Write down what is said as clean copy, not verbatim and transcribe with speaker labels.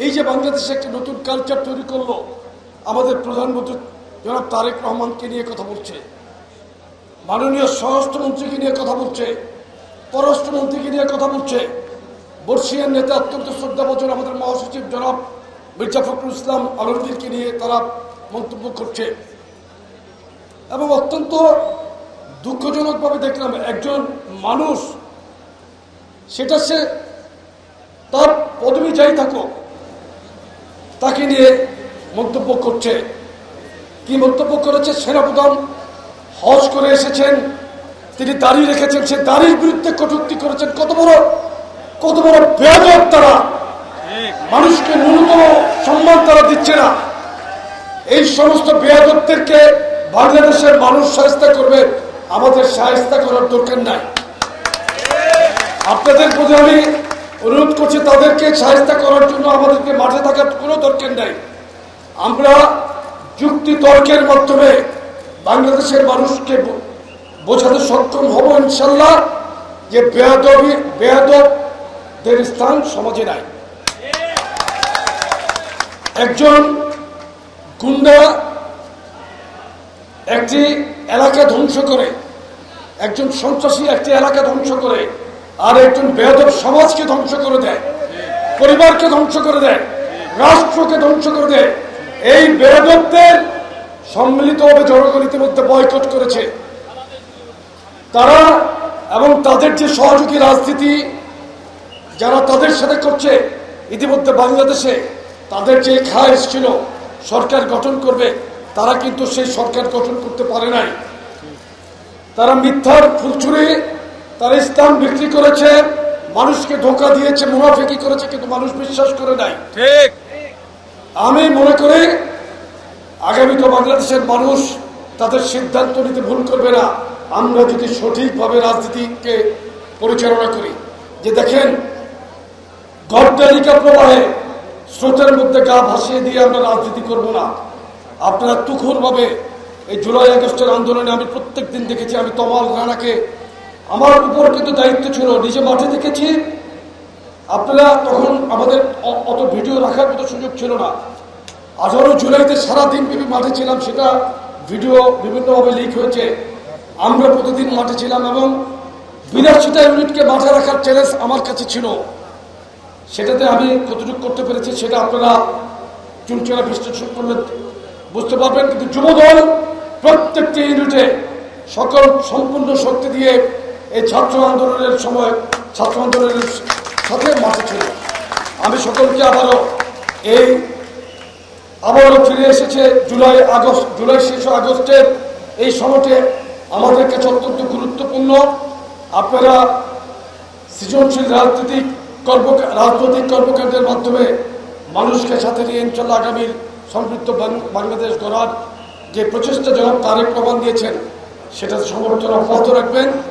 Speaker 1: এই যে বাংলাদেশে একটা নতুন কালচার তৈরি করলো, আমাদের প্রধানমন্ত্রী জনাব তারেক রহমানকে নিয়ে কথা বলছে, মাননীয় স্বরাষ্ট্রমন্ত্রীকে নিয়ে কথা বলছে, পররাষ্ট্রমন্ত্রীকে নিয়ে কথা বলছে, বর্ষিয়ান নেতা অত্যন্ত শ্রদ্ধাভাজন আমাদের মহাসচিব জনাব মির্জা ফখরুল ইসলাম আলমগীরকে নিয়ে তারা মন্তব্য করছে। এবং অত্যন্ত দুঃখজনকভাবে দেখলাম একজন মানুষ, সেটা সে তার পদবি যাই থাকুক, তাকে নিয়ে মন্তব্য করছে। কি মন্তব্য করেছে? সেনাপ্রধান হজ করে এসেছেন, তিনি দাড়ি রেখেছেন, সে দাড়ির বিরুদ্ধে কটূক্তি করেছেন। কত বড় বেয়াদব তারা! মানুষকে ন্যূনতম সম্মান তারা দিচ্ছে না। এই সমস্ত বেয়াদবদেরকে বাংলাদেশের মানুষ শায়েস্তা করবে, আমাদের শায়েস্তা করার দরকার নাই। আপনাদের প্রতি আমি অনুরোধ করছি, তাদেরকে শায়েস্তা করার জন্য আমাদেরকে মাঠে থাকার কোনো দরকার নাই। আমরা যুক্তি তর্কের মাধ্যমে বাংলাদেশের মানুষকে বোঝাতে সক্ষম হব ইনশাল্লাহ যে বেয়াদবদের স্থান সমাজে নাই। একজন গুন্ডা একটি এলাকা ধ্বংস করে, একজন সন্ত্রাসী একটি এলাকা ধ্বংস করে, আর একজন বেয়াদব সমাজকে ধ্বংস করে দেয়, পরিবারকে ধ্বংস করে দেয়, রাষ্ট্রকে ধ্বংস করে দেয়। এই বেয়াদবদের সম্মিলিতভাবে জনগণ ইতিমধ্যে বয়কট করেছে। তারা এবং তাদের যে সহযোগী রাজনীতি যারা তাদের সাথে করছে, ইতিমধ্যে বাংলাদেশে তাদের যে খায়েশ ছিল সরকার গঠন করবে, তারা কিন্তু সেই সরকার গঠন করতে পারে নাই। তারা মিথ্যার ফুলছুরি, তারা ইসলাম বিক্রি করেছে, মানুষকে ধোঁকা দিয়েছে, মুনাফিকি করেছে, কিন্তু মানুষ বিশ্বাস করে নাই।
Speaker 2: ঠিক।
Speaker 1: আমি মনে করি আগামীতে বাংলাদেশের মানুষ তাদের সিদ্ধান্ত নিতে ভুল করবে না, আমরা যদি সঠিকভাবে রাজনীতিকে পরিচালনা করি। যে দেখেন, গড্ডালিকা প্রবাহে স্রোতের মধ্যে গা ভাসিয়ে দিয়ে আমরা রাজনীতি করব না। আপনারা তুখুরভাবে এই জুলাই আগস্টের আন্দোলনে আমি প্রত্যেক দিন দেখেছি। আমি তমাল রানাকে, আমার উপর কিন্তু দায়িত্ব ছিল, নিজে মাঠে দেখেছি। আপনারা তখন আমাদের অত ভিডিও রাখার মতো সুযোগ ছিল না। 18 জুলাইতে সারাদিন ব্যাপী মাঠে ছিলাম, সেটা ভিডিও বিভিন্নভাবে লিক হয়েছে। আমরা প্রতিদিন মাঠে ছিলাম এবং 82টা ইউনিটকে মাঠে রাখার চ্যালেঞ্জ আমার কাছে ছিল। সেটাতে আমি কতটুকু করতে পেরেছি সেটা আপনারা চুলচেরা বিশ্লেষণ করলে বুঝতে পারবেন। কিন্তু যুবদল প্রত্যেকটি ইউনিটে সম্পূর্ণ শক্তি দিয়ে এই ছাত্র আন্দোলনের সময় ছাত্র আন্দোলনের সাথে মাঠে ছিল। আমি সকলকে আবারও ফিরে এসেছে জুলাই শেষ আগস্টের এই সময়টি আমাদের কাছে অত্যন্ত গুরুত্বপূর্ণ। আপনারা সৃজনশীল রাজনৈতিক কর্মকাণ্ডের মাধ্যমে মানুষকে সাথে নিয়ে ইনশাল্লাহ আগামীর সমৃদ্ধ বাংলাদেশ গড়ার যে প্রচেষ্টা জনাব তারেক রহমান দিয়েছেন, সেটা সমর্থন অব্যাহত রাখবেন।